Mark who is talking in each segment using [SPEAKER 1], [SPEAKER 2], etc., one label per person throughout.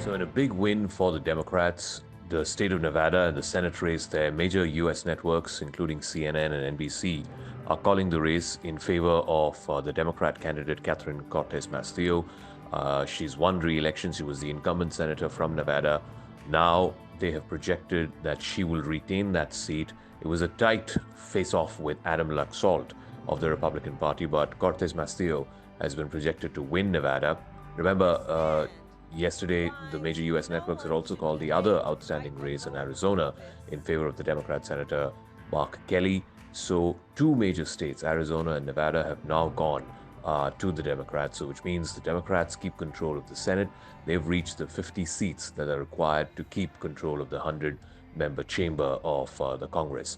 [SPEAKER 1] So in a big win for the Democrats, the state of Nevada and the Senate race there, major U.S. networks, including CNN and NBC, are calling the race in favor of the Democrat candidate Catherine Cortez Masto. She's won re-election. She was the incumbent senator from Nevada. Now they have projected that she will retain that seat. It was a tight face-off with Adam Laxalt of the Republican Party, but Cortez Masto has been projected to win Nevada. Remember, yesterday, the major U.S. networks had also called the other outstanding race in Arizona in favor of the Democrat Senator Mark Kelly. So two major states, Arizona and Nevada, have now gone to the Democrats, so which means the Democrats keep control of the Senate. They've reached the 50 seats that are required to keep control of the 100-member chamber of the Congress.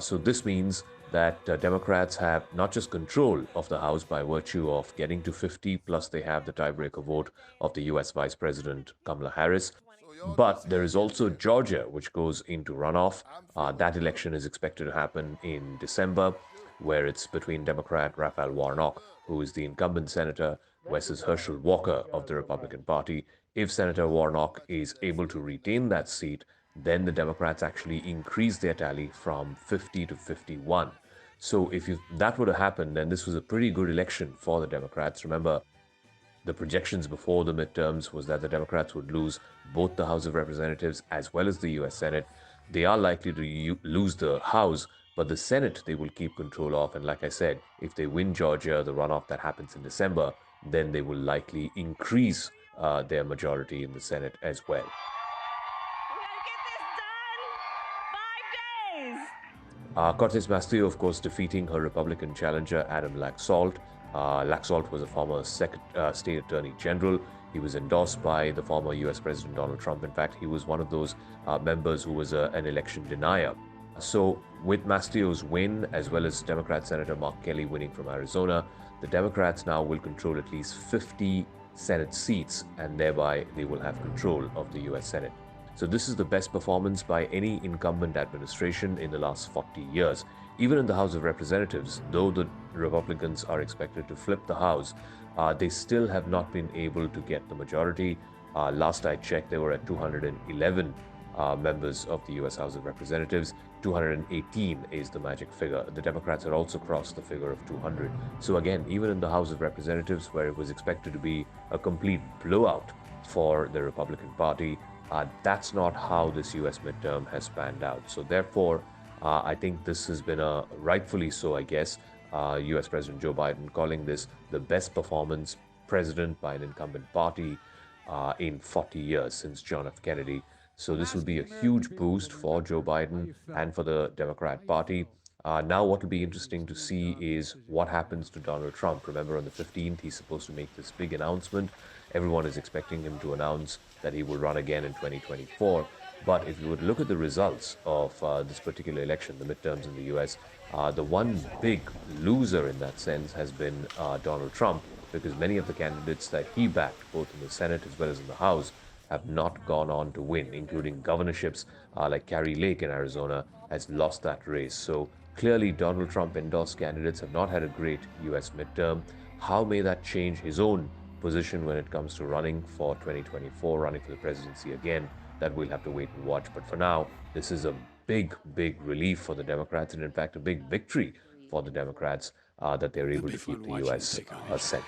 [SPEAKER 1] So this means that Democrats have not just control of the House by virtue of getting to 50, plus they have the tiebreaker vote of the U.S. Vice President Kamala Harris. But there is also Georgia, which goes into runoff. That election is expected to happen in December, where it's between Democrat Raphael Warnock, who is the incumbent senator, versus Herschel Walker of the Republican Party. If Senator Warnock is able to retain that seat, then the Democrats actually increase their tally from 50 to 51. So if that were to happen, then this was a pretty good election for the Democrats. Remember, the projections before the midterms was that the Democrats would lose both the House of Representatives as well as the U.S. Senate. They are likely to lose the House, but the Senate they will keep control of. And like I said, if they win Georgia, the runoff that happens in December, then they will likely increase their majority in the Senate as well. Cortez Masto, of course, defeating her Republican challenger, Adam Laxalt. Laxalt was a former state attorney general. He was endorsed by the former U.S. President Donald Trump. In fact, he was one of those members who was an election denier. So with Masto's win, as well as Democrat Senator Mark Kelly winning from Arizona, the Democrats now will control at least 50 Senate seats, and thereby they will have control of the U.S. Senate. So this is the best performance by any incumbent administration in the last 40 years. Even in the House of Representatives, though the Republicans are expected to flip the House, they still have not been able to get the majority. Last I checked, they were at 211 members of the U.S. House of Representatives. 218 is the magic figure. The Democrats had also crossed the figure of 200. So again, even in the House of Representatives, where it was expected to be a complete blowout for the Republican Party, that's not how this U.S. midterm has panned out. So therefore, I think this has been rightfully so, I guess, U.S. President Joe Biden calling this the best performance president by an incumbent party in 40 years since John F. Kennedy. So this will be a huge boost for Joe Biden and for the Democrat Party. Now, what will be interesting to see is what happens to Donald Trump. Remember, on the 15th, he's supposed to make this big announcement. Everyone is expecting him to announce that he will run again in 2024. But if you would look at the results of this particular election, the midterms in the U.S., the one big loser in that sense has been Donald Trump, because many of the candidates that he backed, both in the Senate as well as in the House, have not gone on to win, including governorships like Kari Lake in Arizona has lost that race. So clearly, Donald Trump endorsed candidates have not had a great U.S. midterm. How may that change his own position when it comes to running for 2024, running for the presidency again? That we'll have to wait and watch. But for now, this is a big, big relief for the Democrats, and in fact, a big victory for the Democrats that they're able to keep the U.S. Senate.